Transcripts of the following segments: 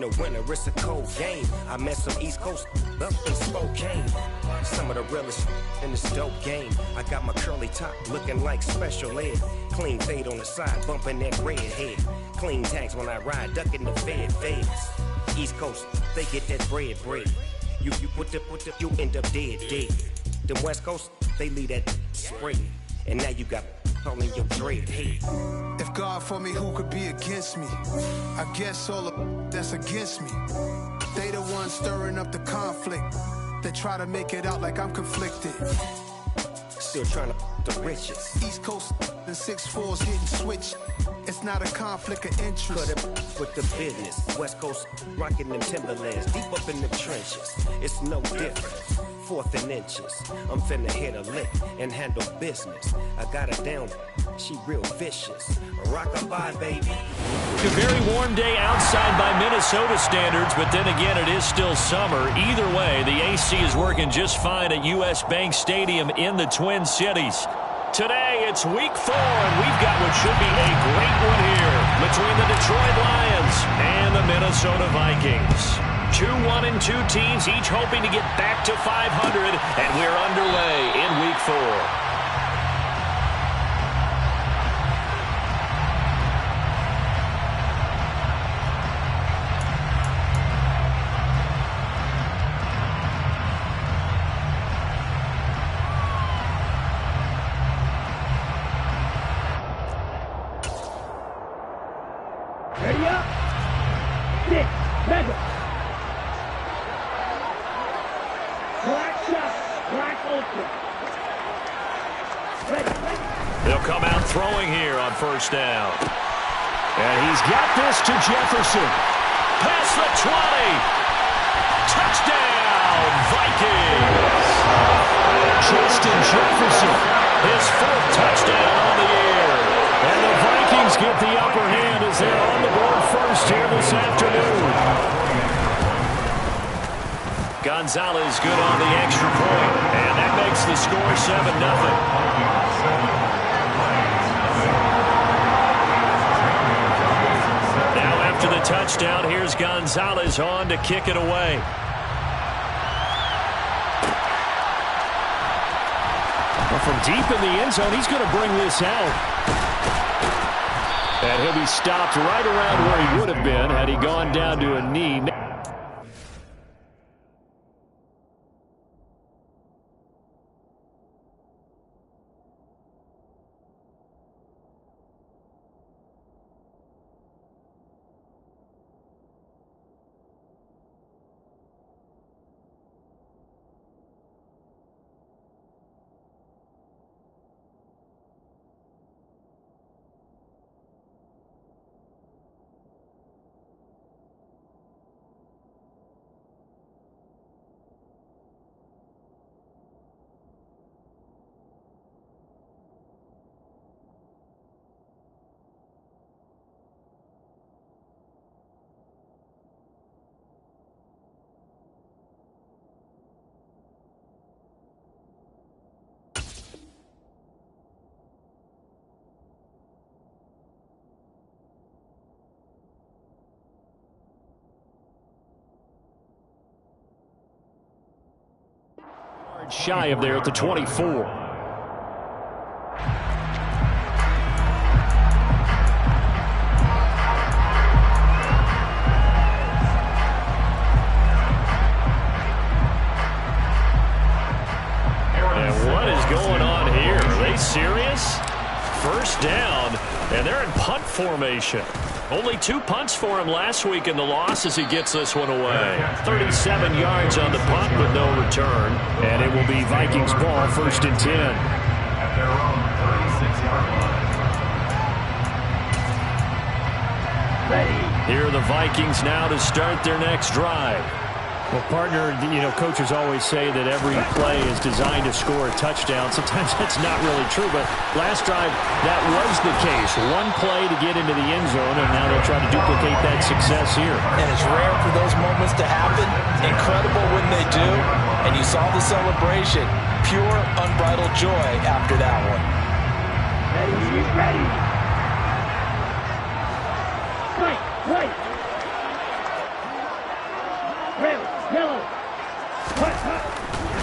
the winter, it's a cold game. I met some East Coast up in Spokane. Some of the realest in this dope game. I got my curly top looking like special ed. Clean fade on the side, bumping that red head. Clean tags when I ride, ducking the feds. East Coast, they get that bread. You you end up dead. The West Coast, they leave that spread. And now you got calling your dread head. If God for me, who could be against me? I guess all the that's against me. They the ones stirring up the conflict. They try to make it out like I'm conflicted. Still trying to the riches. East Coast and 6'4's hitting switch. It's not a conflict of interest. Cut it with the business. West Coast rocking them Timberlands deep up in the trenches. It's no difference. 4th and inches. I'm finna hit a lick and handle business. I got her down. She real vicious. Rock-a-bye, baby. A very warm day outside by Minnesota standards, but then again, it is still summer. Either way, the AC is working just fine at U.S. Bank Stadium in the Twin Cities. Today, it's week 4, and we've got what should be a great one here between the Detroit Lions and the Minnesota Vikings. 2 1-2 teams, each hoping to get back to 500, and we're underway in week 4. Ready up. 6, 7. Black shot. Black ultra. Ready. They'll come out throwing here on first down. And he's got this to Jefferson. Past the 20. Touchdown, Vikings. Justin Jefferson. His 4th touchdown on the year. And the Vikings get the upper hand as they're on the board first here this afternoon. Gonzalez good on the extra point, and that makes the score 7-0. Now after the touchdown, here's Gonzalez on to kick it away. Well, from deep in the end zone, he's going to bring this out. And he'll be stopped right around where he would have been had he gone down to a knee. Shy of there at the 24. And what is going on here? Are they serious? First down, and they're in punt formation. Only 2 punts for him last week in the loss as he gets this one away. 37 yards on the punt with no return. And it will be Vikings ball, 1st and 10. At their own 36-yard line. Ready. Here are the Vikings now to start their next drive. Well, partner, coaches always say that every play is designed to score a touchdown. Sometimes that's not really true, but last drive, that was the case. One play to get into the end zone, and now they'll try to duplicate that success here. And it's rare for those moments to happen. Incredible when they do. And you saw the celebration. Pure, unbridled joy after that one. Ready. Fight. Yellow.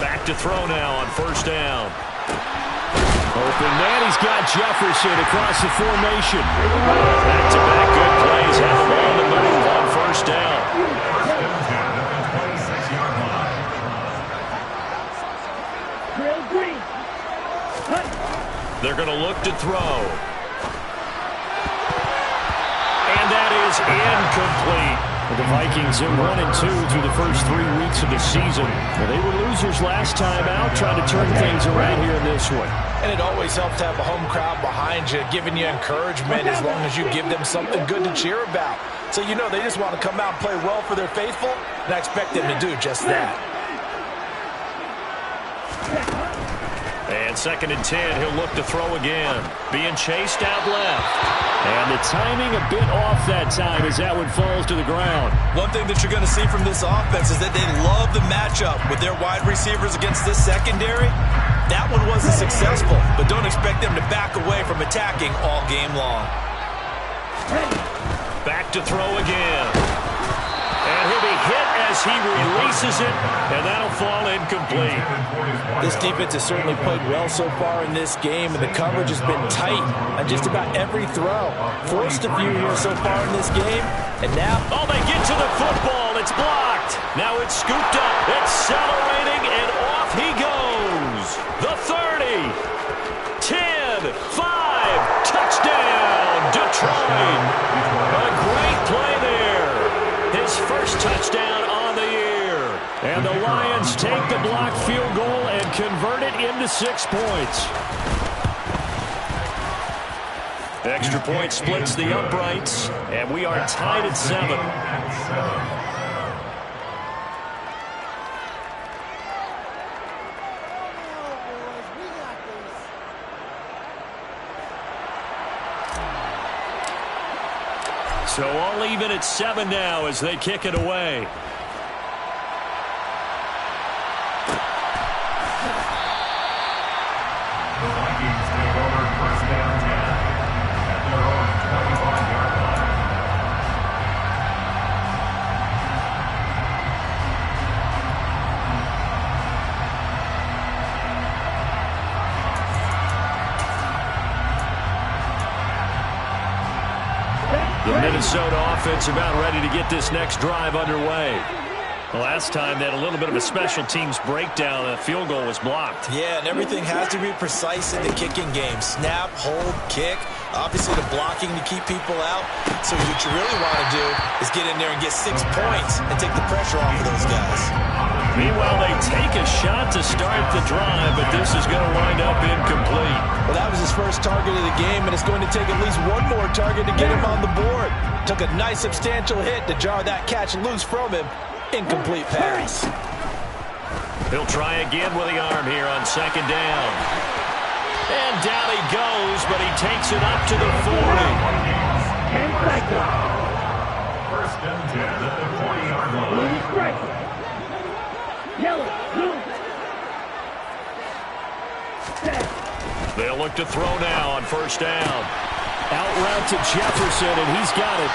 Back to throw now on first down. Open man, he's got Jefferson across the formation. Back-to-back good plays have him on the move on first down. Drill green. They're going to look to throw. And that is incomplete. The Vikings in 1-2 through the first 3 weeks of the season. Well, they were losers last time out, trying to turn things around here in this one. And it always helps to have a home crowd behind you, giving you encouragement as long as you give them something good to cheer about. So you know they just want to come out and play well for their faithful, and I expect them to do just that. And 2nd and 10, he'll look to throw again. Being chased out left. And the timing a bit off that time as that one falls to the ground. One thing that you're going to see from this offense is that they love the matchup with their wide receivers against this secondary. That one wasn't successful, but don't expect them to back away from attacking all game long. Back to throw again. And he'll be hit as he releases it, and that'll fall incomplete. This defense has certainly played well so far in this game, and the coverage has been tight on just about every throw. Forced a few here so far in this game, and now... Oh, they get to the football. It's blocked. Now it's scooped up, accelerating, and off he goes. The 30, 10, 5, touchdown, Detroit. A great play there. His first touchdown on the year. And the Lions take the blocked field goal and convert it into 6 points. Extra point splits the uprights, and we are tied at 7. So all even at 7 now as they kick it away. The Vikings take over first down 10 at their own 25-yard line. The Minnesota offense about ready to get this next drive underway. The last time they had a little bit of a special teams breakdown, a field goal was blocked. Yeah, and everything has to be precise in the kicking game. Snap, hold, kick. Obviously the blocking to keep people out. So what you really want to do is get in there and get 6 points and take the pressure off of those guys. Meanwhile, they take a shot to start the drive, but this is going to wind up incomplete. Well, that was his first target of the game, and it's going to take at least one more target to get him on the board. Took a nice substantial hit to jar that catch loose from him. Incomplete pass. He'll try again with the arm here on 2nd down. And down he goes, but he takes it up to the 40. 10 seconds. First and 10 at the 40-yard line. Blue strike. Yellow. Blue. They'll look to throw now on first down. Out route to Jefferson, and he's got it.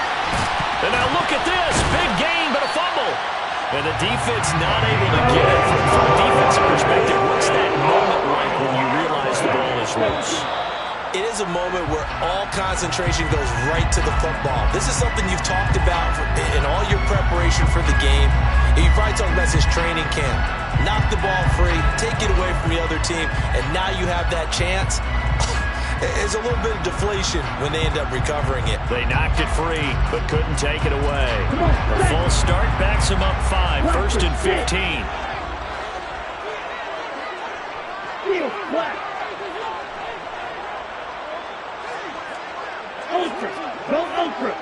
And now look at this. Big gain, but a fumble. And the defense not able to get it. From a defensive perspective, what's that moment like when you realize the ball is loose? It is a moment where all concentration goes right to the football. This is something you've talked about in all your preparation for the game. And you probably talked about this training camp. Knock the ball free, take it away from the other team, and now you have that chance. There's a little bit of deflation when they end up recovering it. They knocked it free, but couldn't take it away. A full start backs them up 5, 1st and 15. Field flat. Ultra. Go ultra.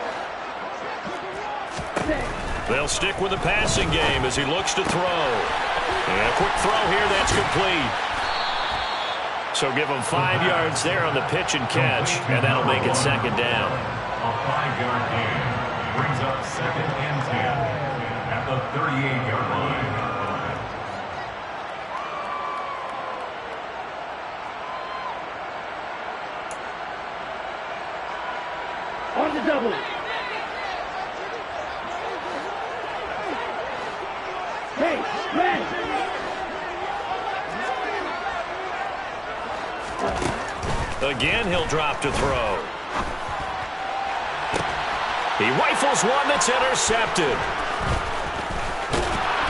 They'll stick with the passing game as he looks to throw. And a quick throw here, that's complete. So give him 5 yards there on the pitch and catch, and that'll make it 2nd down. A 5-yard gain brings up 2nd and 10 at the 38-yard line. On the double. 10. Again, he'll drop to throw. He rifles one that's intercepted.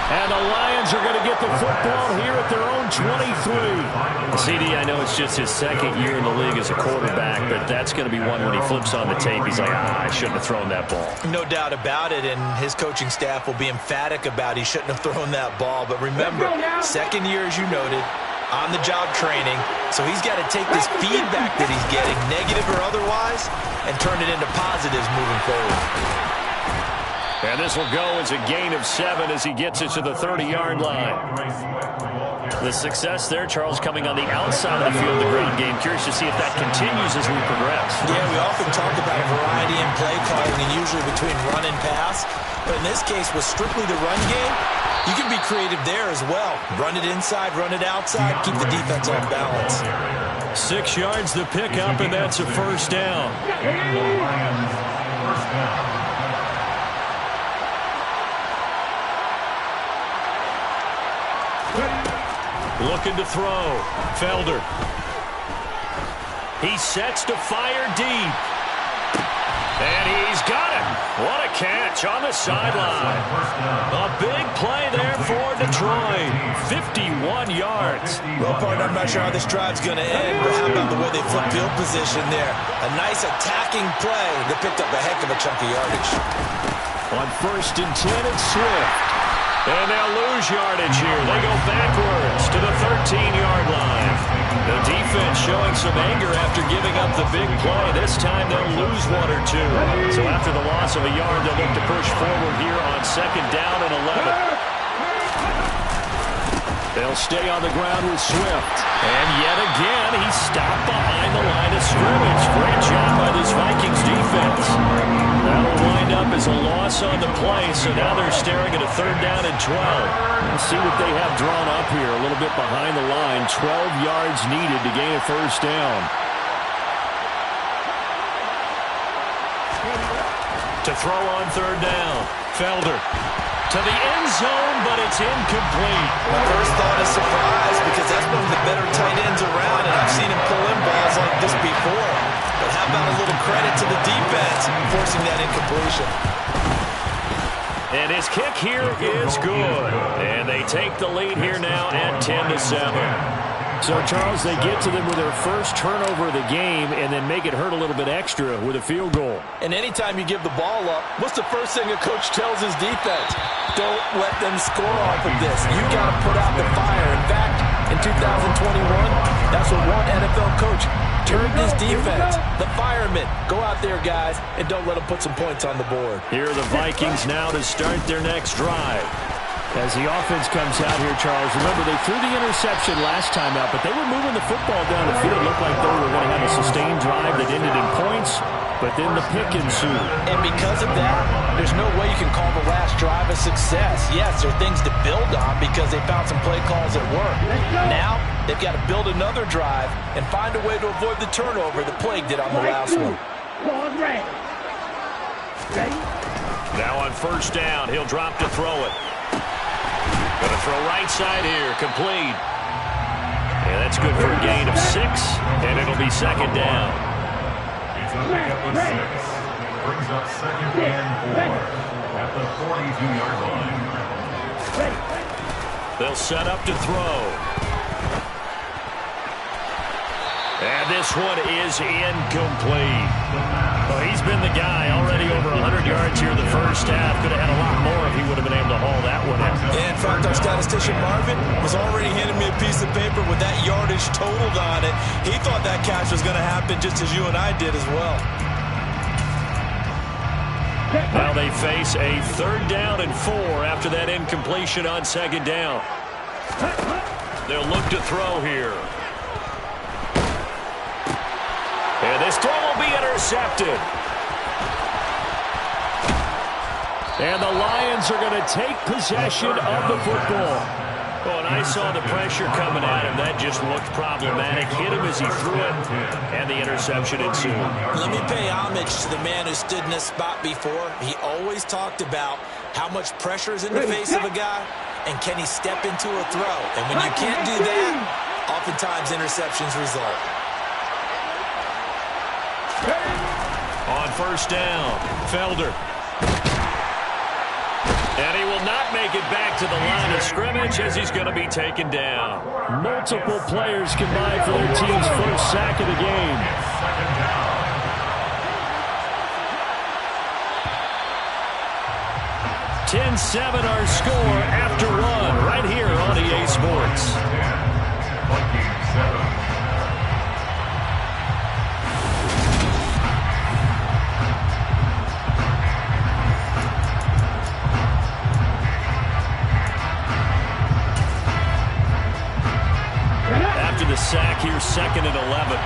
And the Lions are going to get the football here at their own 23. CD, I know it's just his second year in the league as a quarterback, but that's going to be one when he flips on the tape, he's like, I shouldn't have thrown that ball. No doubt about it, and his coaching staff will be emphatic about he shouldn't have thrown that ball. But remember, second year, as you noted, on-the-job training, so he's got to take this feedback that he's getting, negative or otherwise, and turn it into positives moving forward. And this will go as a gain of 7 as he gets it to the 30-yard line. The success there, Charles, coming on the outside of the field, the ground game. Curious to see if that continues as we progress. Yeah, we often talk about variety in play calling and usually between run and pass. But in this case, with strictly the run game, you can be creative there as well. Run it inside, run it outside, keep the defense on balance. 6 yards the pickup, and that's a first down. First down. Looking to throw. Felder. He sets to fire deep. And he's got it. What a catch on the sideline. A big play there for Detroit. 51 yards. Well, partner, I'm not sure how this drive's going to end, but how about the way they flip field position there? A nice attacking play that picked up a heck of a chunk of yardage. On 1st and 10, it's Swift. And they'll lose yardage here. They go backwards to the 13-yard line. The defense showing some anger after giving up the big play. This time they'll lose 1 or 2. So after the loss of a yard, they'll look to push forward here on 2nd down and 11. They'll stay on the ground with Swift. And yet again, he's stopped behind the line of scrimmage. Great job by this Vikings defense. That'll wind up as a loss on the play, so now they're staring at a 3rd down and 12. Let's see what they have drawn up here. A little bit behind the line. 12 yards needed to gain a 1st down. To throw on 3rd down. Felder. To the end zone, but it's incomplete. My first thought is surprise because that's one of the better tight ends around, and I've seen him pull in balls like this before. But how about a little credit to the defense forcing that incompletion? And his kick here is good. And they take the lead here now at 10-7. So, Charles, they get to them with their first turnover of the game and then make it hurt a little bit extra with a field goal. And anytime you give the ball up, what's the first thing a coach tells his defense? Don't let them score off of this. You got to put out the fire. In fact, in 2021, that's what one NFL coach turned his defense. The firemen. Go out there, guys, and don't let them put some points on the board. Here are the Vikings now to start their next drive. As the offense comes out here, Charles, remember they threw the interception last time out, but they were moving the football down the field. It looked like they were going to have a sustained drive that ended in points, but then the pick ensued. And because of that, there's no way you can call the last drive a success. Yes, there are things to build on because they found some play calls that work. Now, they've got to build another drive and find a way to avoid the turnover that plagued it on the last one. Now on 1st down, he'll drop to throw it. Going to throw right side here, complete. And that's good for a gain of 6, and it'll be 2nd down. It's up to 6. Brings up 2nd and 4 at the 42-yard line. They'll set up to throw. And this one is incomplete. Well, he's been the guy already over 100 yards here in the first half. Could have had a lot more if he would have been able to haul that one in. In fact, our statistician Marvin was already handing me a piece of paper with that yardage totaled on it. He thought that catch was going to happen just as you and I did as well. Now they face a 3rd down and 4 after that incompletion on 2nd down. They'll look to throw here. And this throw will be intercepted. And the Lions are going to take possession of the football. Oh, and I saw the pressure coming at him. That just looked problematic. Hit him as he threw it, and the interception ensued. Let me pay homage to the man who stood in this spot before. He always talked about how much pressure is in the face of a guy and can he step into a throw? And when you can't do that, oftentimes interceptions result. On first down, Felder. And he will not make it back to the line of scrimmage as he's going to be taken down. Multiple players combined for their team's first sack of the game. 10-7 our score after one right here on EA Sports. After the sack, here's 2nd and 11.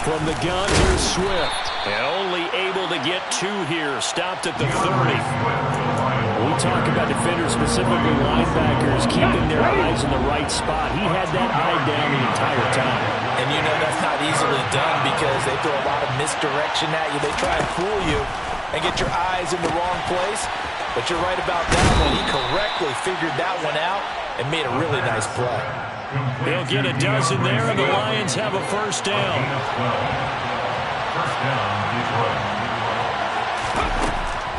From the gun, here's Swift. And only able to get 2 here. Stopped at the 30. We talk about defenders, specifically linebackers, keeping their eyes in the right spot. He had that eye down the entire time. And you know that's not easily done because they throw a lot of misdirection at you. They try and fool you and get your eyes in the wrong place. But you're right about that one. He correctly figured that one out and made a really nice play. They'll get a dozen there, and the Lions have a first down.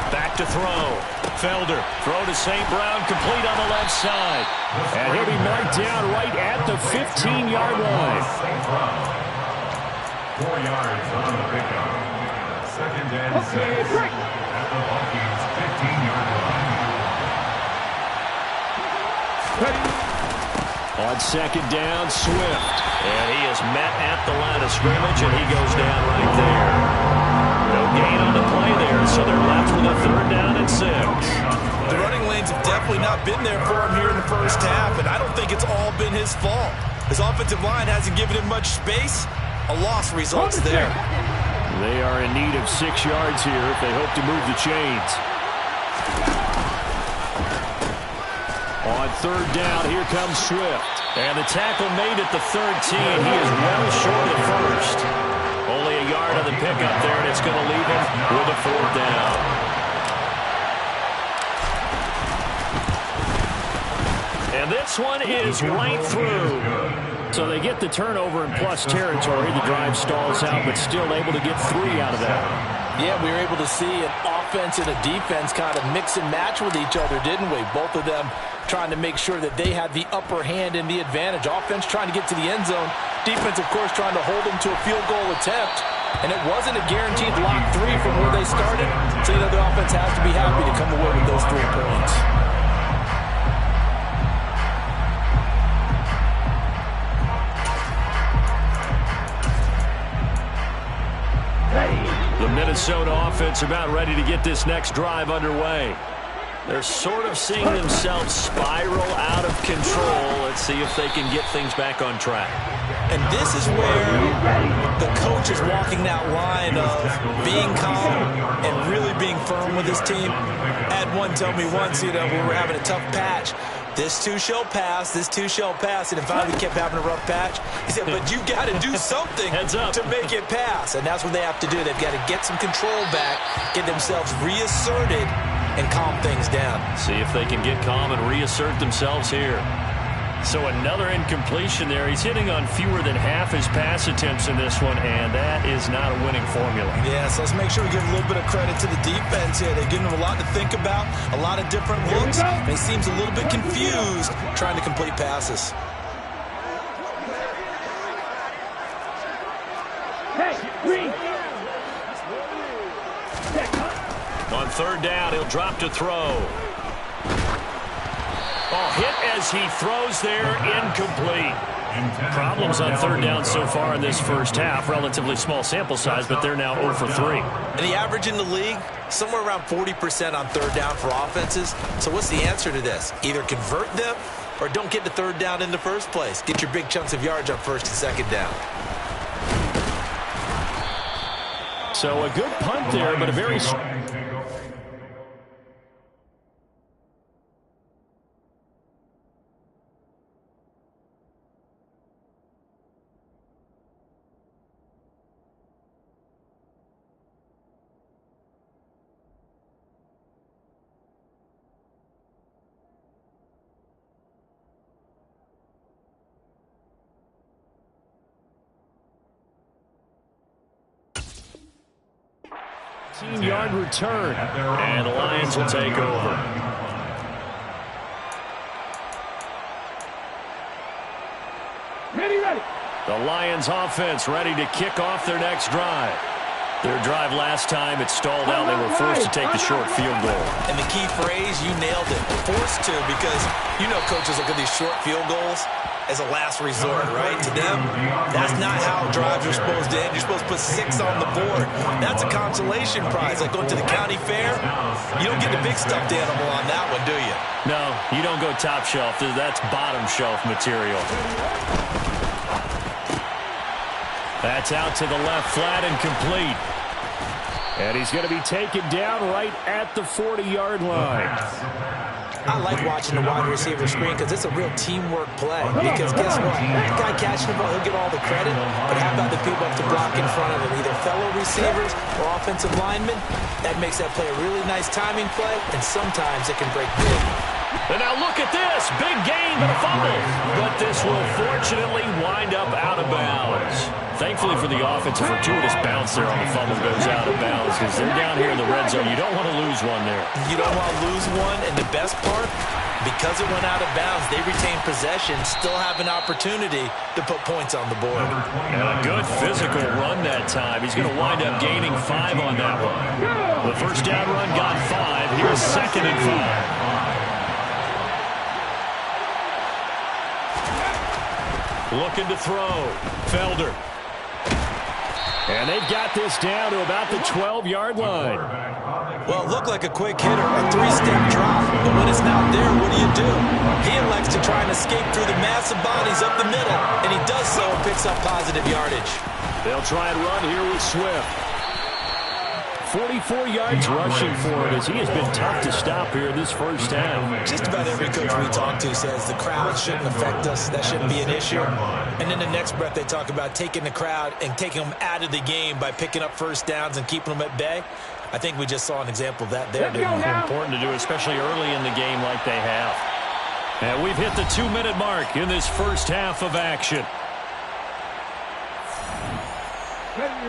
Back to throw. Felder, throw to St. Brown, complete on the left side. And he'll be marked down right at the 15-yard line. 4 yards on the pickup. 2nd and 6 at the Vikings 15-yard line. On 2nd down, Swift. And he is met at the line of scrimmage, and he goes down right there. No gain on the play there, so they're left with a 3rd down and 6. The running lanes have definitely not been there for him here in the first half, and I don't think it's all been his fault. His offensive line hasn't given him much space. A loss results there. They are in need of 6 yards here if they hope to move the chains. On 3rd down, here comes Swift. And the tackle made at the 13. He is well short of the first. Only a yard on the pickup there, and it's going to leave him with a 4th down. And this one is right through. So they get the turnover in plus territory. The drive stalls out, but still able to get 3 out of that. Yeah, we were able to see an offense and a defense kind of mix and match with each other, didn't we? Both of them trying to make sure that they had the upper hand and the advantage. Offense trying to get to the end zone. Defense, of course, trying to hold them to a field goal attempt. And it wasn't a guaranteed lock 3 from where they started. So, you know, the offense has to be happy to come away with those 3 points. The Minnesota offense about ready to get this next drive underway. They're sort of seeing themselves spiral out of control. Let's see if they can get things back on track. And this is where the coach is walking that line of being calm and really being firm with his team. I had one tell me once, you know, we were having a tough patch. This too shall pass, this too shall pass. And if finally kept having a rough patch, he said, but you got to do something to make it pass. And that's what they have to do. They've got to get some control back, get themselves reasserted, and calm things down. See if they can get calm and reassert themselves here. So another incompletion there. He's hitting on fewer than half his pass attempts in this one, and that is not a winning formula. Yeah, so let's make sure we give a little bit of credit to the defense here. They've given him a lot to think about, a lot of different looks, and he seems a little bit confused trying to complete passes. Hey, Green! On 3rd down, he'll drop to throw. Oh, hit as he throws there, incomplete. Problems on 3rd down so far in this first half. Relatively small sample size, but they're now 0 for 3. And the average in the league, somewhere around 40% on 3rd down for offenses. So what's the answer to this? Either convert them or don't get to 3rd down in the first place. Get your big chunks of yards on 1st and 2nd down. So a good punt there, but a very... 15-yard return, and the Lions will take over. Ready. The Lions offense ready to kick off their next drive. Their drive last time, it stalled out. They were forced to take the short field goal. And the key phrase, you nailed it. Forced to, because you know coaches look at these short field goals as a last resort, right? To them, that's not how drives are supposed to end. You're supposed to put 6 on the board. That's a consolation prize. Like going to the county fair, you don't get the big stuffed animal on that one, do you? No, you don't go top shelf. That's bottom shelf material. That's out to the left, flat and complete. And he's going to be taken down right at the 40-yard line. I like watching the wide receiver screen because it's a real teamwork play. Because guess what? The guy catching the ball, he'll get all the credit. But how about the people up to block in front of him? Either fellow receivers or offensive linemen. That makes that play a really nice timing play, and sometimes it can break big. And now look at this. Big gain, but a fumble. But this will fortunately wind up out of bounds. Thankfully for the offense, a fortuitous bounce there on the fumble goes out of bounds because they're down here in the red zone. You don't want to lose one there. You don't want to lose one, and the best part, because it went out of bounds, they retain possession, still have an opportunity to put points on the board. And a good physical run that time. He's going to wind up gaining 5 on that one. The first down run got 5. Here's 2nd and 5. Looking to throw. Felder. And they've got this down to about the 12-yard line. Well, it looked like a quick hitter, a 3-step drop. But when it's not there, what do? He elects to try and escape through the massive bodies up the middle. And he does so and picks up positive yardage. They'll try and run here with Swift. 44 yards rushing for him as he has been tough to stop here this first half. Just about every coach we talk to says the crowd shouldn't affect us. That shouldn't be an issue. And in the next breath, they talk about taking the crowd and taking them out of the game by picking up first downs and keeping them at bay. I think we just saw an example of that there. Important to do, especially early in the game like they have. And we've hit the 2-minute mark in this first half of action. Ready.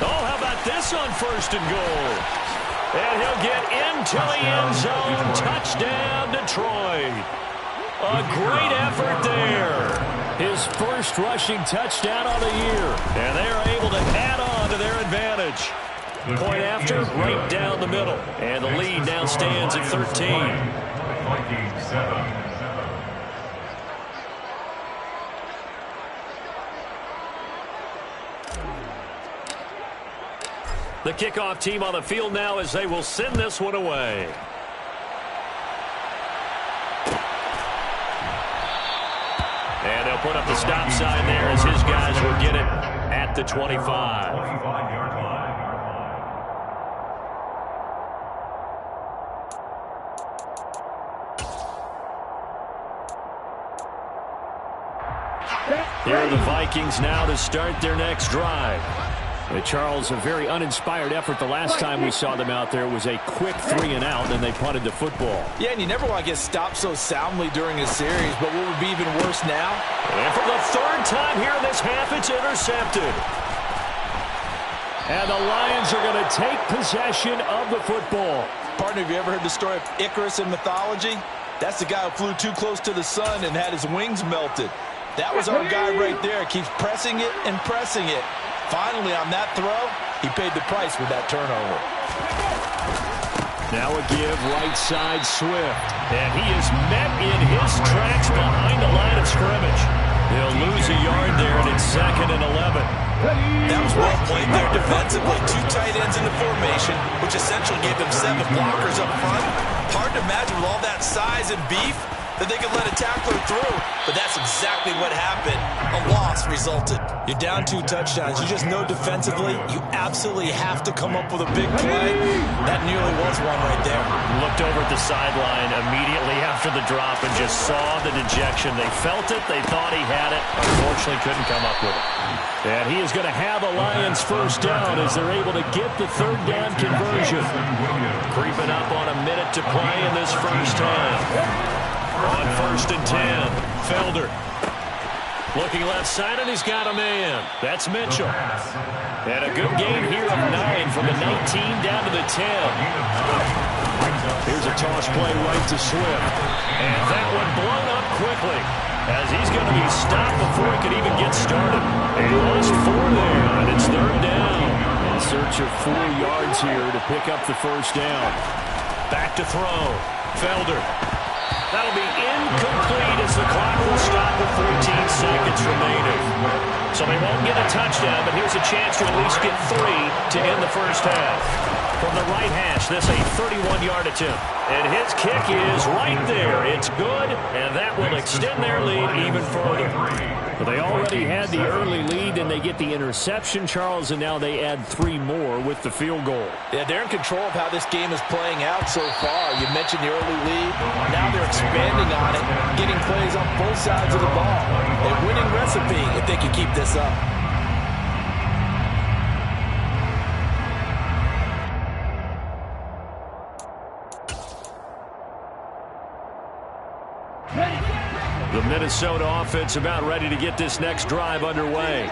Oh, how about this on 1st and goal? And he'll get into the end zone. Touchdown, Detroit. A great effort there. His first rushing touchdown of the year. And they are able to add on to their advantage. Point after, right down the middle. And the lead now stands at 13. Vikings 7. The kickoff team on the field now as they will send this one away. And they'll put up the stop sign there as his guys will get it at the 25. 25-yard line. Here are the Vikings now to start their next drive. Charles, a very uninspired effort. The last time we saw them out there was a quick 3-and-out, and they punted the football. Yeah, and you never want to get stopped so soundly during a series, but what would be even worse now? And for the 3rd time here in this half, it's intercepted. And the Lions are going to take possession of the football. Partner, have you ever heard the story of Icarus in mythology? That's the guy who flew too close to the sun and had his wings melted. That was our guy right there. Keeps pressing it and pressing it. Finally, on that throw, he paid the price with that turnover. Now a give right side Swift. And he is met in his tracks behind the line of scrimmage. They'll lose a yard there, and it's 2nd and 11. That was well played there defensively. 2 tight ends in the formation, which essentially gave them 7 blockers up front. Hard to imagine with all that size and beef, that they could let a tackler through, but that's exactly what happened. A loss resulted. You're down 2 touchdowns. You just know defensively you absolutely have to come up with a big play. That nearly was one right there. Looked over at the sideline immediately after the drop and just saw the dejection. They felt it. They thought he had it. Unfortunately, couldn't come up with it. And he is going to have a Lions first down as they're able to get the 3rd down conversion. Creeping up on a minute to play in this first half. On 1st and 10, Felder. Looking left side, and he's got a man. That's Mitchell. And a good gain here of 9 from the 19 down to the 10. Here's a toss play right to Swift. And that one blown up quickly as he's going to be stopped before he could even get started. He lost 4 there, and it's 3rd down. In search of 4 yards here to pick up the first down. Back to throw. Felder. That'll be incomplete as the clock will stop with 14 seconds remaining. So they won't get a touchdown, but here's a chance to at least get 3 to end the first half. From the right hash, this a 31-yard attempt. And his kick is right there. It's good, and that will extend their lead even further. But they already had the early lead, and they get the interception, Charles, and now they add 3 more with the field goal. Yeah, they're in control of how this game is playing out so far. You mentioned the early lead. Now they're expanding on it, getting plays on both sides of the ball. A winning recipe if they can keep this up. The Minnesota offense about ready to get this next drive underway.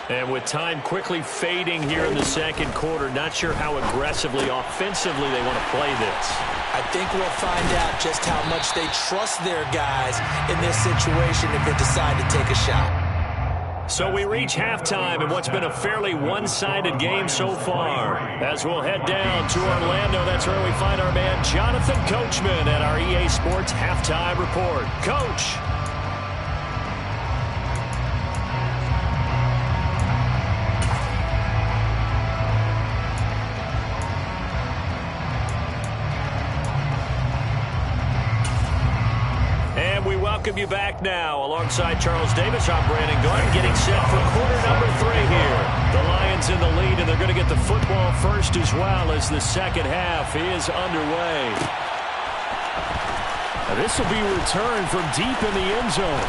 And with time quickly fading here in the second quarter, not sure how aggressively, offensively they want to play this. I think we'll find out just how much they trust their guys in this situation if they decide to take a shot. So we reach halftime in what's been a fairly one-sided game so far. As we'll head down to Orlando, that's where we find our man Jonathan Coachman at our EA Sports Halftime Report. Coach. Welcome you back now. Alongside Charles Davis, I'm Brandon Gordon, getting set for quarter number 3 here. The Lions in the lead, and they're going to get the football first as well as the second half is underway. Now this will be returned from deep in the end zone.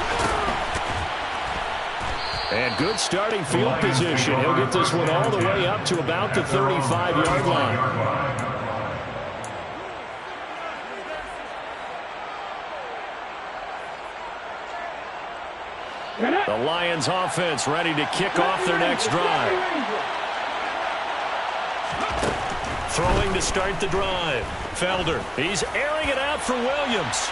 And good starting field position. He'll get this one all the way up to about the 35-yard line. The Lions offense ready to kick off their next drive. Throwing to start the drive. Felder, he's airing it out for Williams.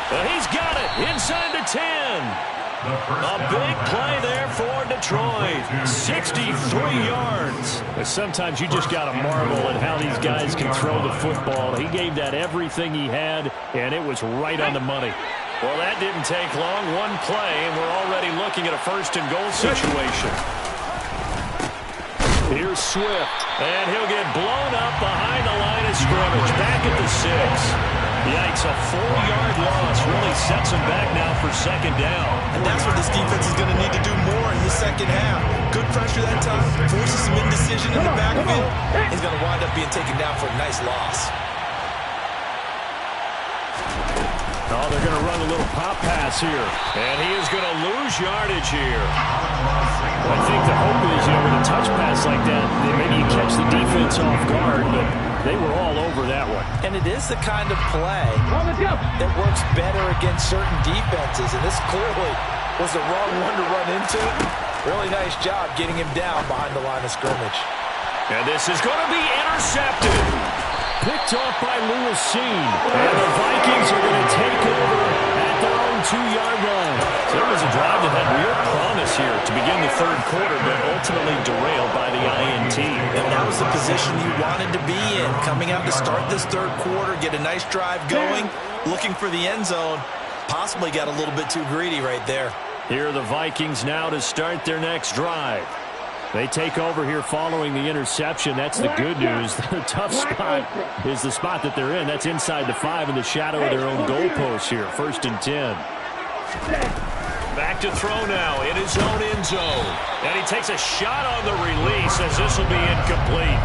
He's got it inside the 10. A big play there for Detroit. 63 yards. Sometimes you just got to marvel at how these guys can throw the football. He gave that everything he had, and it was right on the money. Well, that didn't take long. One play, and we're already looking at a first-and-goal situation. Here's Swift, and he'll get blown up behind the line of scrimmage. Back at the 6. Yikes, a 4-yard loss really sets him back now for second down. And that's what this defense is going to need to do more in the second half. Good pressure that time, forces some indecision in the backfield. He's going to wind up being taken down for a nice loss. Oh, they're going to run a little pop pass here. And he is going to lose yardage here. I think the hope is, with a touch pass like that, maybe you catch the defense off guard, but they were all over that one. And it is the kind of play that works better against certain defenses, and this clearly was the wrong one to run into. Really nice job getting him down behind the line of scrimmage. And this is going to be intercepted. Picked off by Lewis Seen. And the Vikings are going to take over at their own 2-yard line. So it was a drive that had real promise here to begin the third quarter, but ultimately derailed by the INT. And that was the position you wanted to be in. Coming out to start this third quarter, get a nice drive going, looking for the end zone. Possibly got a little bit too greedy right there. Here are the Vikings now to start their next drive. They take over here following the interception. That's the good news. The tough spot is the spot that they're in. That's inside the 5 in the shadow of their own goalpost here. 1st and 10. Back to throw now in his own end zone. And he takes a shot on the release as this will be incomplete.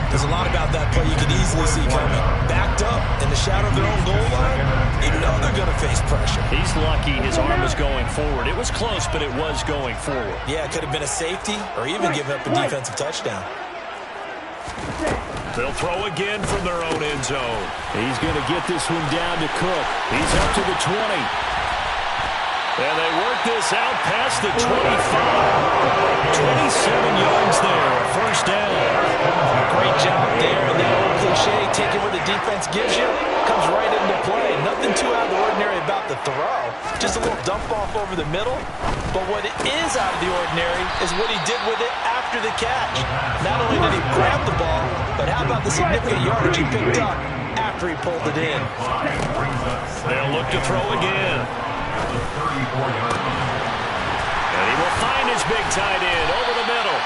There's a lot about that play you can easily see coming. Backed up in the shadow of their own goal line, you know they're going to face pressure. He's lucky his arm was going forward. It was close, but it was going forward. Yeah, it could have been a safety or even given up a defensive touchdown. They'll throw again from their own end zone. He's going to get this one down to Cook. He's up to the 20. And they work this out past the 25. 27 yards there, 1st down. Great job there. And that old cliche, taking what the defense gives you, comes right into play. Nothing too out of the ordinary about the throw. Just a little dump off over the middle. But what is out of the ordinary is what he did with it after the catch. Not only did he grab the ball, but how about the significant yardage he picked up after he pulled it in. They'll look to throw again. And he will find his big tight end over the middle.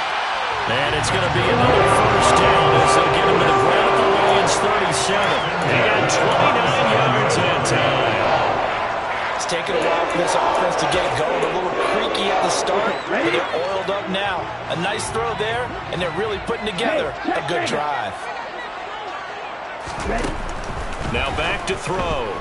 And it's going to be another 1st down as they get him to the ground at the Lions 37. He got 29 yards that time. It's taken a while for this offense to get it going. A little creaky at the start, but they're oiled up now. A nice throw there, and they're really putting together a good drive. Now back to throw.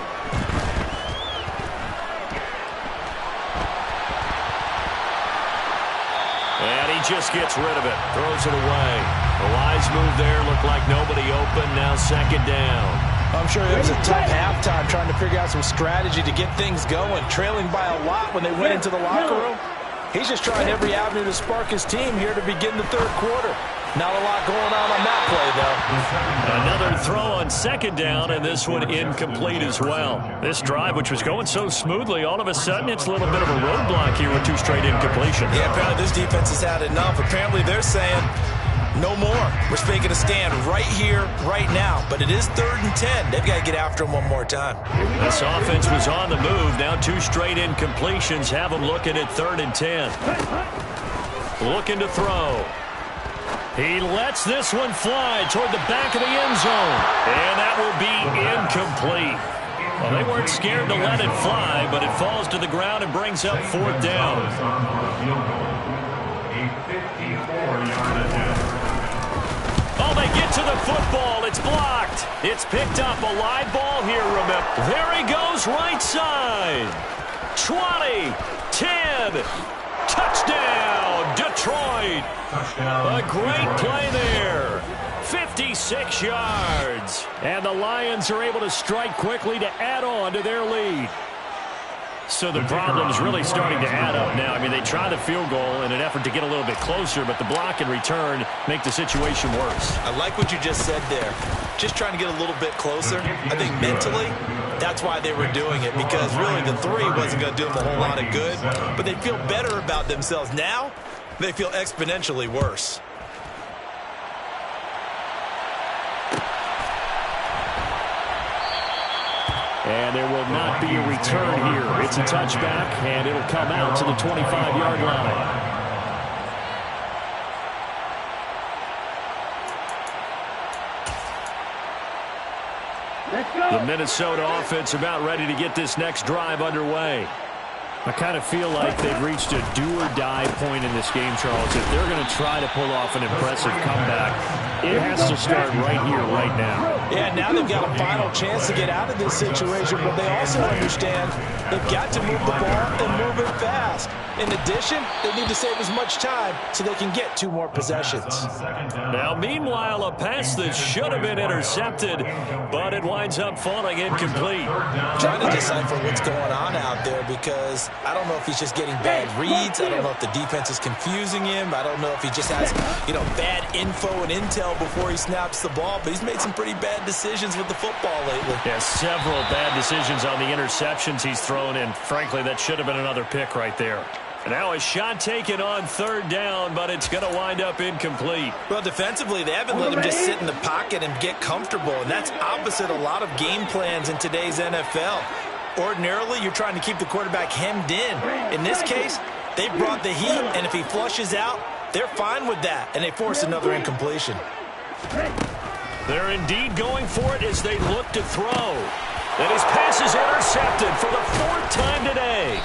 And he just gets rid of it. Throws it away. A wise move there. Looked like nobody open. Now 2nd down. I'm sure it was a tough halftime trying to figure out some strategy to get things going. Trailing by a lot when they went into the locker room. He's just trying every avenue to spark his team here to begin the 3rd quarter. Not a lot going on that play, though. Another throw on 2nd down, and this one incomplete as well. This drive, which was going so smoothly, all of a sudden it's a little bit of a roadblock here with 2 straight incompletions. Yeah, apparently this defense has had enough. Apparently they're saying, no more. We're making a stand right here, right now. But it is 3rd and 10. They've got to get after him one more time. This offense was on the move. Now 2 straight incompletions have them looking at 3rd and 10. Looking to throw. He lets this one fly toward the back of the end zone. And that will be incomplete. Well, they weren't scared to let it fly, but it falls to the ground and brings up 4th down. Oh, they get to the football. It's blocked. It's picked up. A live ball here, remember. There he goes, right side. 20, 10, touchdown, Detroit. A great play there. 56 yards. And the Lions are able to strike quickly to add on to their lead. So the problem's really starting to add up now. I mean, they try the field goal in an effort to get a little bit closer, but the block and return make the situation worse. I like what you just said there. Just trying to get a little bit closer. I think mentally, that's why they were doing it, because really the 3 wasn't going to do them a whole lot of good, but they feel better about themselves. Now, they feel exponentially worse. And there will not be a return here. It's a touchback, and it'll come out to the 25-yard line. The Minnesota offense about ready to get this next drive underway. I kind of feel like they've reached a do-or-die point in this game, Charles. If they're going to try to pull off an impressive comeback, it has to start right here, right now. Yeah, now they've got a final chance to get out of this situation, but they also understand they've got to move the ball and move it fast. In addition, they need to save as much time so they can get 2 more possessions. Now, meanwhile, a pass that should have been intercepted, but it winds up falling incomplete. Trying to decipher what's going on out there, because I don't know if he's just getting bad reads. I don't know if the defense is confusing him. I don't know if he just has, bad info and intel before he snaps the ball, but he's made some pretty bad decisions with the football lately. Yeah, several bad decisions on the interceptions he's thrown, and frankly, that should have been another pick right there. Now a shot taken on 3rd down, but it's going to wind up incomplete. Well, defensively, they haven't let him just sit in the pocket and get comfortable, and that's opposite a lot of game plans in today's NFL. Ordinarily, you're trying to keep the quarterback hemmed in. In this case, they brought the heat, and if he flushes out, They're fine with that, and they force another incompletion. They're indeed going for it as they look to throw. And his pass is intercepted for the 4th time today.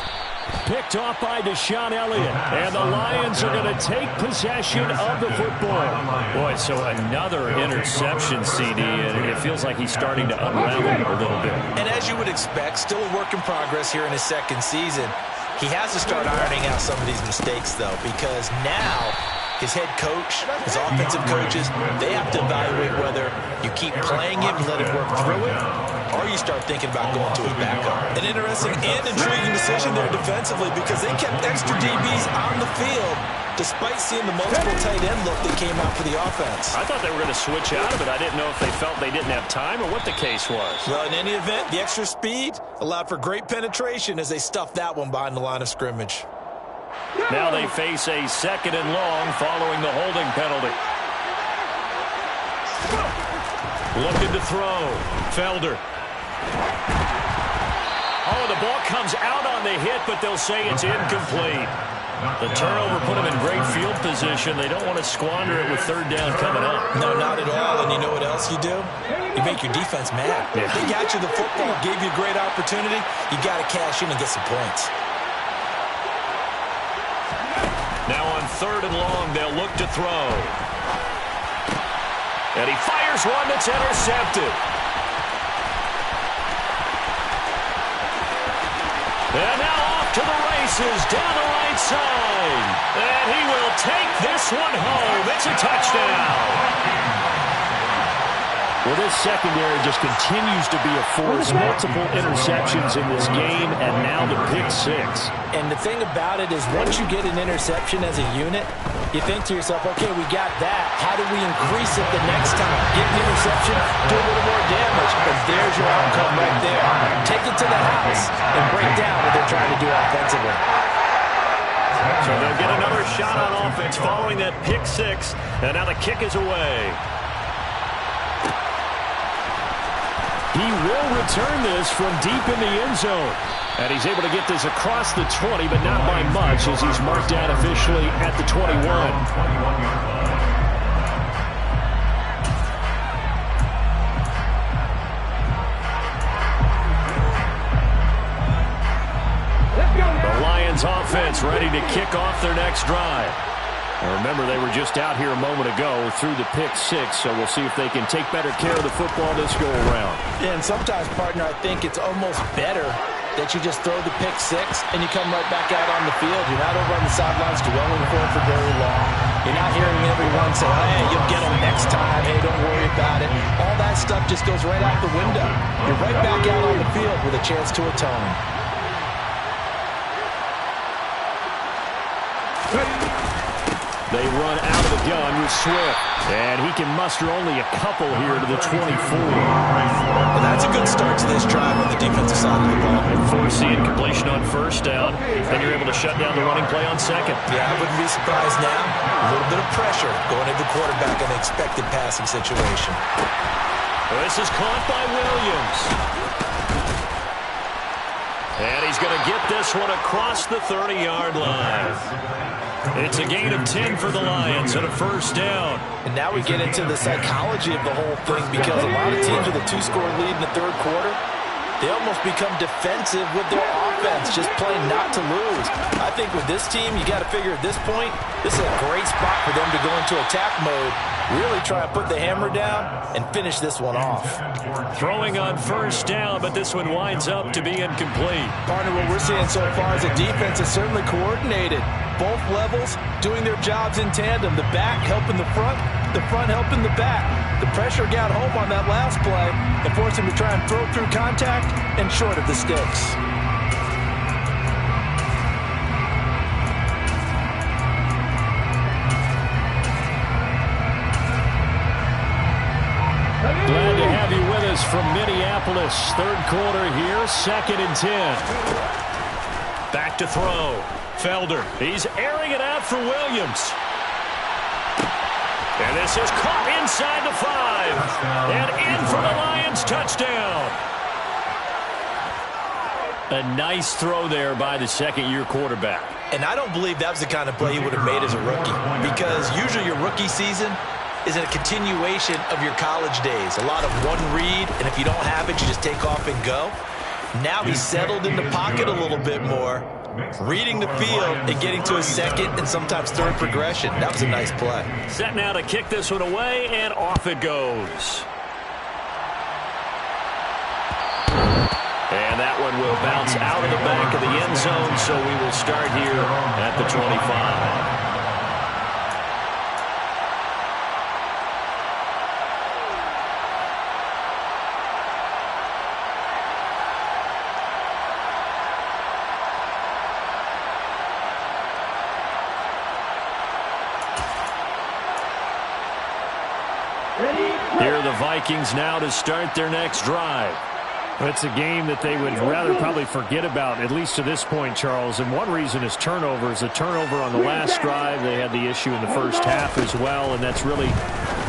Picked off by Deshaun Elliott. And the Lions are going to take possession of the football. Boy, so another interception, CD, and it feels like he's starting to unravel a little bit. And as you would expect, still a work in progress here in his 2nd season. He has to start ironing out some of these mistakes, though, because now his head coach, his offensive coaches, they have to evaluate whether you keep playing him and let him work through it, or you start thinking about going to his backup. An interesting and intriguing decision there defensively because they kept extra DBs on the field despite seeing the multiple tight end look that came out for the offense. I thought they were going to switch out of it. I didn't know if they felt they didn't have time or what the case was. Well, in any event, the extra speed allowed for great penetration as they stuffed that one behind the line of scrimmage. Now they face a 2nd and long following the holding penalty. Looking to throw. Felder. Oh, the ball comes out on the hit, but they'll say it's incomplete. The turnover put them in great field position. They don't want to squander it with 3rd down coming up. No, not at all. And you know what else you do? You make your defense mad. Yeah. They got you the football, gave you a great opportunity. You got to cash in and get some points. Now on 3rd and long, they'll look to throw. And he fires one that's intercepted. And now off to the races down the right side. And he will take this one home. It's a touchdown. Well, this secondary just continues to be a force. Multiple interceptions in this game, and now the pick 6. And the thing about it is once you get an interception as a unit, you think to yourself, okay, we got that. How do we increase it the next time? Get the interception, do a little more damage, and there's your outcome right there. Take it to the house and break down what they're trying to do offensively. So they'll get another shot on offense following that pick 6, and now the kick is away. He will return this from deep in the end zone. And he's able to get this across the 20, but not by much as he's marked out officially at the 21. The Lions offense ready to kick off their next drive. And remember, they were just out here a moment ago through the pick 6, so we'll see if they can take better care of the football this go-around. Yeah, and sometimes, partner, I think it's almost better that you just throw the pick 6 and you come right back out on the field. You're not over on the sidelines dwelling for it for very long. You're not hearing everyone say, hey, you'll get them next time. Hey, don't worry about it. All that stuff just goes right out the window. You're right back out on the field with a chance to atone. They run out of the gun with Swift. And he can muster only a couple here to the 24. And that's a good start to this drive on the defensive side of the ball. And force the incompletion on 1st down. Then you're able to shut down the running play on 2nd. Yeah, I wouldn't be surprised now. A little bit of pressure going into the quarterback in an expected passing situation. This is caught by Williams. And he's going to get this one across the 30-yard line. It's a gain of 10 for the Lions and a 1st down. And now we get into the psychology of the whole thing because a lot of teams with a 2-score lead in the 3rd quarter, they almost become defensive with their offense, just playing not to lose. I think with this team, you got to figure at this point, this is a great spot for them to go into attack mode, really try to put the hammer down and finish this one off. Throwing on 1st down, but this one winds up to be incomplete. Partner, what we're seeing so far is a defense is certainly coordinated. Both levels doing their jobs in tandem. The back helping the front helping the back. The pressure got home on that last play and forced him to try and throw through contact and short of the sticks. Glad to have you with us from Minneapolis. 3rd quarter here, 2nd and 10. Back to throw. Felder, he's airing it out for Williams. And this is caught inside the 5. And in for the Lions touchdown. A nice throw there by the 2nd-year quarterback. And I don't believe that was the kind of play he would have made as a rookie, because usually your rookie season is a continuation of your college days. A lot of one read, and if you don't have it, you just take off and go. Now he's settled in the pocket a little bit more, reading the field and getting to a second and sometimes third progression. That was a nice play. Set now to kick this one away, and off it goes. And that one will bounce out of the back of the end zone, so we will start here at the 25. Here are the Vikings now to start their next drive. It's a game that they would rather probably forget about, at least to this point, Charles. And one reason is turnovers. A turnover on the last drive. They had the issue in the first half as well, and that's really,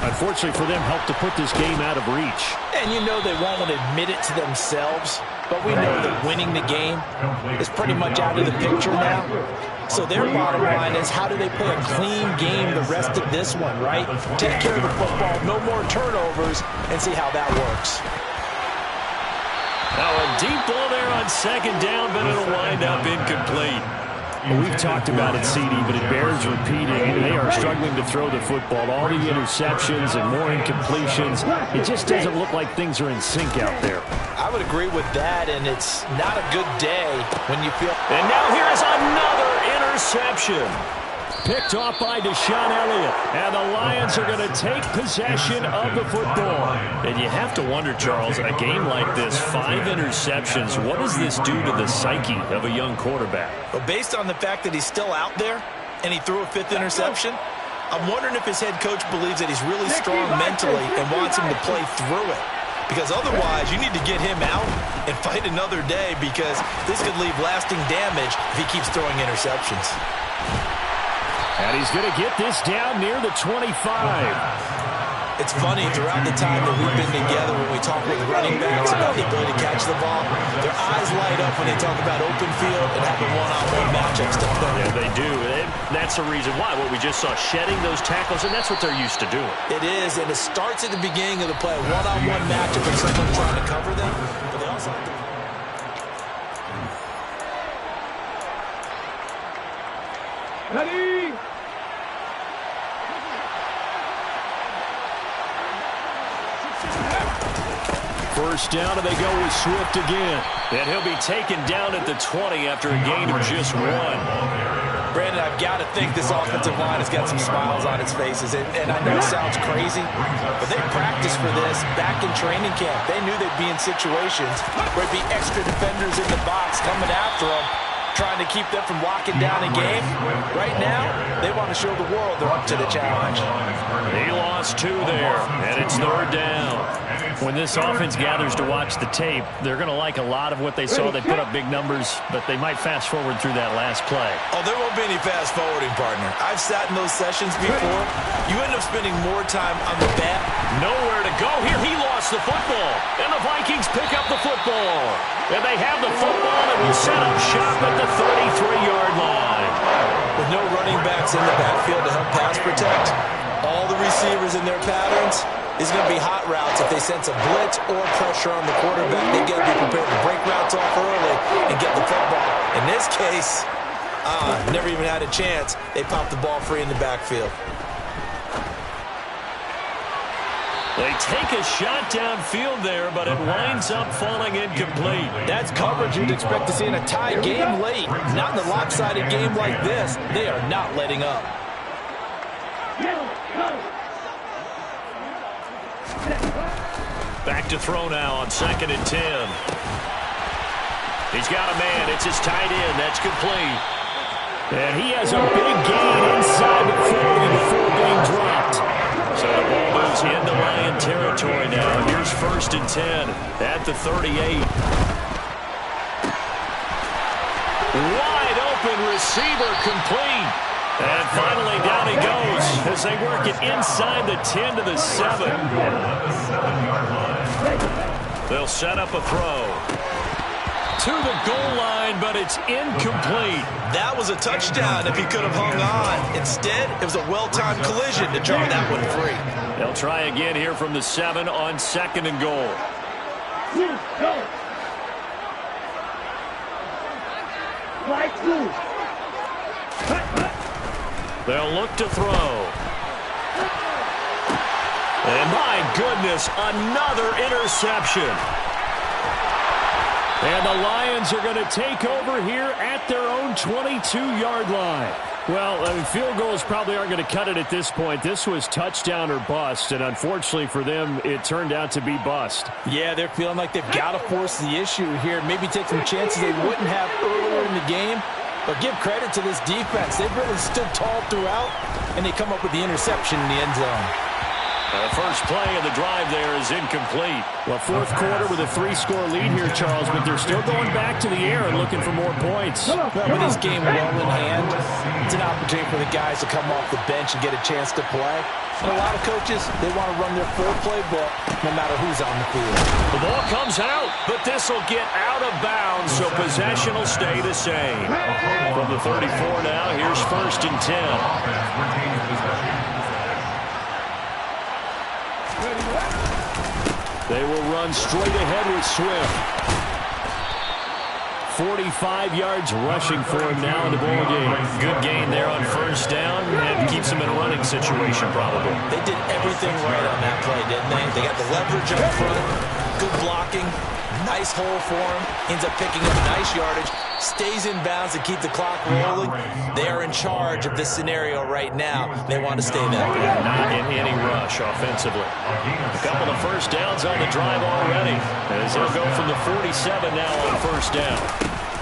unfortunately for them, helped to put this game out of reach. And you know they won't want to admit it to themselves, but we know that winning the game is pretty much out of the picture now. So their bottom line is, how do they play a clean game the rest of this one, right? Take care of the football, no more turnovers, and see how that works. Now a deep ball there on second down, but it'll wind up incomplete. Well, we've talked about it, CD, but it bears repeating. They are struggling to throw the football. All the interceptions and more incompletions. It just doesn't look like things are in sync out there. I would agree with that, and it's not a good day when you feel... And now here's another interception. Picked off by Deshaun Elliott. And the Lions are going to take possession of the football. And you have to wonder, Charles, a game like this, 5 interceptions, what does this do to the psyche of a young quarterback? Well, based on the fact that he's still out there and he threw a 5th interception, I'm wondering if his head coach believes that he's really strong mentally and wants him to play through it. Because otherwise, you need to get him out and fight another day, because this could leave lasting damage if he keeps throwing interceptions. And he's going to get this down near the 25. It's funny, throughout the time that we've been together, when we talk with running backs about the ability to catch the ball, their eyes light up when they talk about open field and having one-on-one matchups, don't they? Yeah, they do. That's the reason why. What we just saw, shedding those tackles, and that's what they're used to doing. It is, and it starts at the beginning of the play, one-on-one matchup with someone trying to cover them, but they also have to... Ready? First down, and they go with Swift again. And he'll be taken down at the 20 after a gain of just 1. Brandon, I've got to think this offensive line has got some smiles on its faces. And I know it sounds crazy, but they practiced for this back in training camp. They knew they'd be in situations where it'd be extra defenders in the box coming after them, trying to keep them from locking down a game. Right now, they want to show the world they're up to the challenge. He lost 2 there, and it's 3rd down. When this offense gathers to watch the tape, they're going to like a lot of what they saw. They put up big numbers, but they might fast forward through that last play. Oh, there won't be any fast forwarding, partner. I've sat in those sessions before. You end up spending more time on the bat. Nowhere to go here. He lost the football, and the Vikings pick up the football. And they have the football, and will set up shop at the 33-yard line. With no running backs in the backfield to help pass protect, all the receivers in their patterns is going to be hot routes. If they sense a blitz or pressure on the quarterback, they got to be prepared to break routes off early and get the football. In this case, never even had a chance. They popped the ball free in the backfield. They take a shot downfield there, but it winds up falling incomplete. That's coverage you'd expect to see in a tie game late. Not in a lopsided game like this. They are not letting up. Back to throw now on 2nd and 10. He's got a man. It's his tight end. That's complete. And he has a big gain inside the 40 before being dropped. So the ball moves into Lion territory now. Here's 1st and 10 at the 38. Wide open receiver, complete. And finally down he goes as they work it inside the 10 to the 7. They'll set up a throw to the goal line, but it's incomplete. That was a touchdown if he could have hung on. Instead, it was a well-timed collision to draw that one free. They'll try again here from the 7 on 2nd and goal. They'll look to throw. And my goodness, another interception. And the Lions are going to take over here at their own 22-yard line. Well, field goals probably aren't going to cut it at this point. This was touchdown or bust, and unfortunately for them, it turned out to be bust. Yeah, they're feeling like they've got to force the issue here. Maybe take some chances they wouldn't have earlier in the game. But give credit to this defense. They've really stood tall throughout, and they come up with the interception in the end zone. The first play of the drive there is incomplete. Well, fourth quarter with a 3-score lead here, Charles, but they're still going back to the air and looking for more points. Well, with this game well in hand, it's an opportunity for the guys to come off the bench and get a chance to play. And a lot of coaches, they want to run their full playbook no matter who's on the field. The ball comes out, but this will get out of bounds, so possession will stay the same. From the 34 now, here's 1st and 10. They will run straight ahead with Swift. 45 yards rushing for him now in the ball game. Good gain there on 1st down, and keeps him in a running situation probably. They did everything right on that play, didn't they? They got the leverage up front, good blocking, nice hole for him, ends up picking up nice yardage, stays in bounds to keep the clock rolling. They are in charge of this scenario right now. They want to stay that way. Not in any rush offensively. A couple of 1st downs on the drive already, as they'll go from the 47 now on 1st down.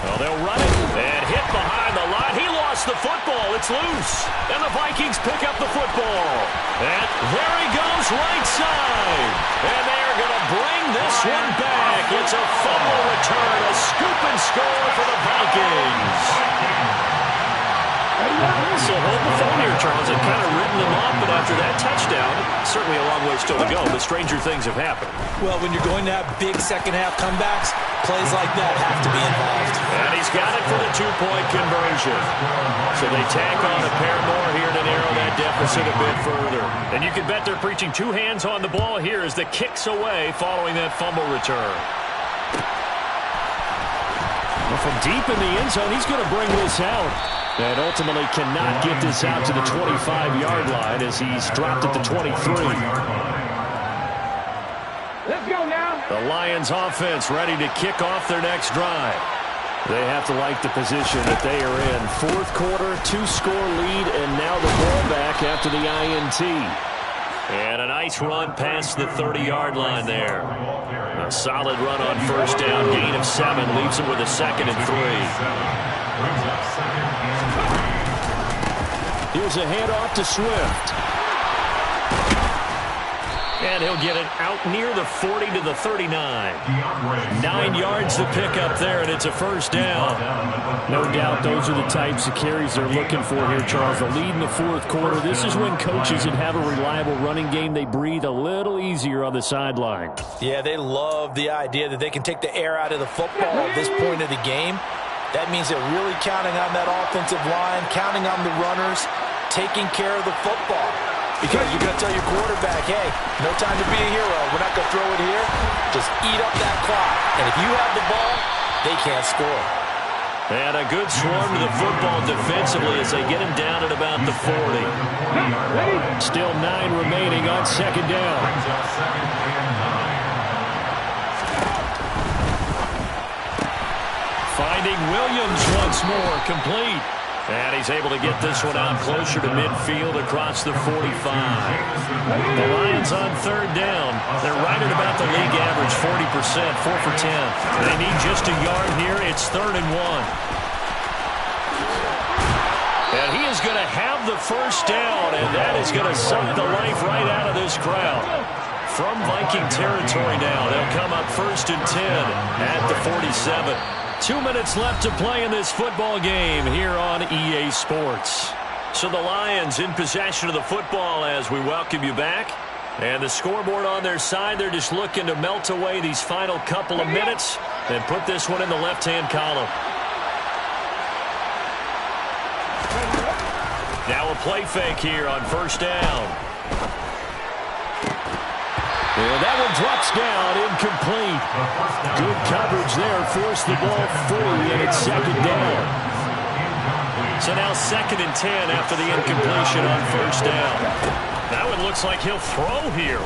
Well, they'll run it and hit behind the line. He lost the football. It's loose. And the Vikings pick up the football. And there he goes, right side. And they're going to bring this one back. It's a fumble return, a scoop and score for the Vikings. So hold the phone here, Charles. It kind of written them off, but after that touchdown, certainly a long way still to go, but stranger things have happened. Well, when you're going to have big second-half comebacks, plays like that have to be involved. And he's got it for the 2-point conversion. So they tack on a pair more here to narrow that deficit a bit further. And you can bet they're preaching 2 hands on the ball here as the kick's away following that fumble return. Well, from deep in the end zone, he's going to bring this out. And ultimately cannot get this out to the 25-yard line as he's dropped at the 23. Let's go now. The Lions offense ready to kick off their next drive. They have to like the position that they are in. Fourth quarter, 2-score lead, and now the ball back after the INT. And a nice run past the 30-yard line there. A solid run on 1st down, gain of 7, leaves him with a 2nd and 3. Here's a handoff to Swift. And he'll get it out near the 40 to the 39. 9 yards to pick up there, and it's a 1st down. No doubt those are the types of carries they're looking for here, Charles. The lead in the fourth quarter. This is when coaches that have a reliable running game, they breathe a little easier on the sideline. Yeah, they love the idea that they can take the air out of the football at this point of the game. That means they're really counting on that offensive line, counting on the runners, taking care of the football. Because you're going to tell your quarterback, hey, no time to be a hero. We're not going to throw it here. Just eat up that clock. And if you have the ball, they can't score. And a good swarm to the football defensively as they get him down at about the 40. Still 9 remaining on 2nd down. Finding Williams once more, complete. And he's able to get this one out closer to midfield across the 45. The Lions on 3rd down. They're right at about the league average, 40%, 4 for 10. They need just a yard here. It's 3rd and 1. And he is going to have the 1st down, and that is going to suck the life right out of this crowd. From Viking territory now, they'll come up 1st and 10 at the 47. 2 minutes left to play in this football game here on EA Sports. So the Lions in possession of the football as we welcome you back. And the scoreboard on their side, they're just looking to melt away these final couple of minutes and put this one in the left-hand column. Now a play fake here on first down. And that one drops down, incomplete. Good coverage there, forced the ball free, and it's second down. So now 2nd and 10 after the incompletion on first down. That one looks like he'll throw here.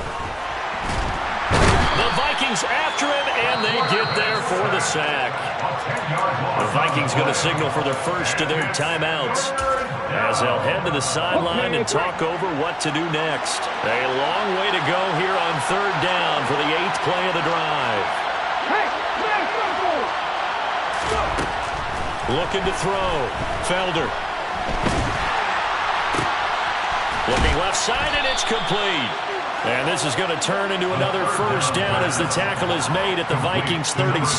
The Vikings after him, and they get there for the sack. The Vikings going to signal for their first of their timeouts as they'll head to the sideline and talk over what to do next. A long way to go here on 3rd down for the 8th play of the drive. Looking to throw. Felder. Looking left side, and it's complete. And this is going to turn into another first down as the tackle is made at the Vikings 36.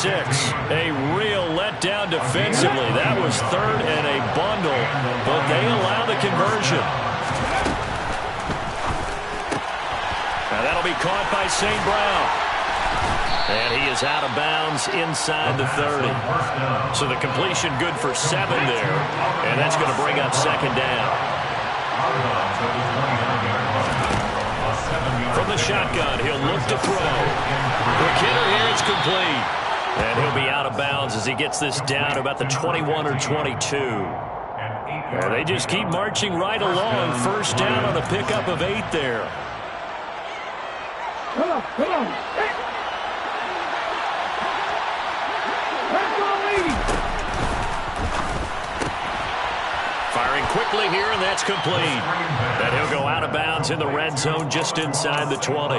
A real letdown defensively. That was 3rd and a bundle, but they allow the conversion. Now that'll be caught by St. Brown. And he is out of bounds inside the 30. So the completion good for 7 there. And that's going to bring up 2nd down. From the shotgun, he'll look to throw. Quick hitter here, it's complete. And he'll be out of bounds as he gets this down to about the 21 or 22. And they just keep marching right along. First down on a pickup of 8 there. Come on, come on. Hey. Let's go, lady. Firing quickly here, and that's complete. And he'll go out of bounds in the red zone just inside the 20.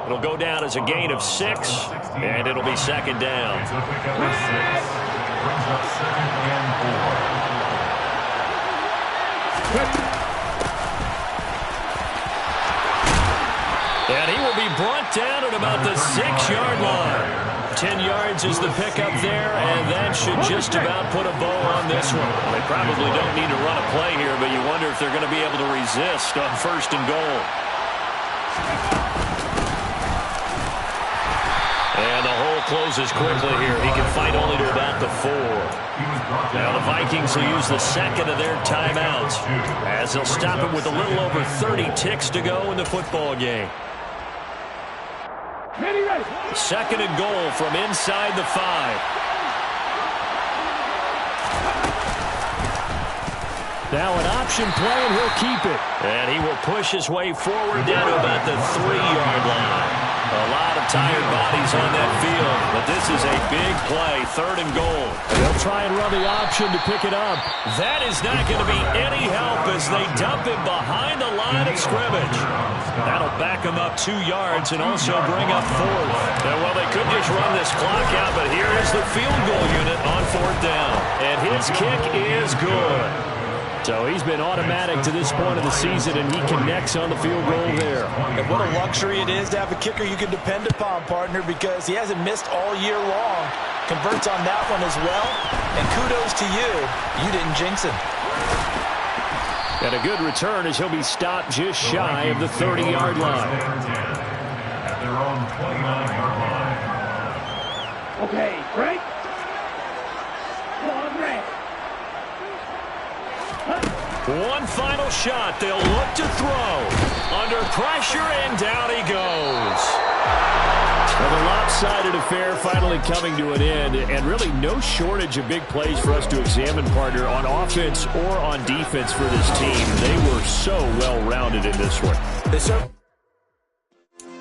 It'll go down as a gain of 6, and it'll be 2nd down. And he will be brought down at about the 6-yard line. 10 yards is the pickup there, and that should just about put a bow on this one. They probably don't need to run a play here, but you wonder if they're going to be able to resist on 1st and goal. And the hole closes quickly here. He can fight only to about the 4. Now the Vikings will use the 2nd of their timeouts as they'll stop it with a little over 30 ticks to go in the football game. 2nd and goal from inside the 5. Now an option play, and he'll keep it. And he will push his way forward down to about the 3-yard line. A lot of tired bodies on that field, but this is a big play, 3rd and goal. They'll try and run the option to pick it up. That is not going to be any help as they dump him behind the line of scrimmage. That'll back him up 2 yards and also bring up 4th. Now, well, they could just run this clock out, but here is the field goal unit on 4th down. And his kick is good. So he's been automatic to this point of the season, and he connects on the field goal there. And what a luxury it is to have a kicker you can depend upon, partner, because he hasn't missed all year long. Converts on that one as well. And kudos to you. You didn't jinx him. And a good return as he'll be stopped just shy of the 30-yard line. At their own 29-yard line. Okay, break. Come on, break. One final shot. They'll look to throw. Under pressure, and down he goes. Well, the lopsided affair finally coming to an end, and really no shortage of big plays for us to examine, partner, on offense or on defense for this team. They were so well-rounded in this one. They certainly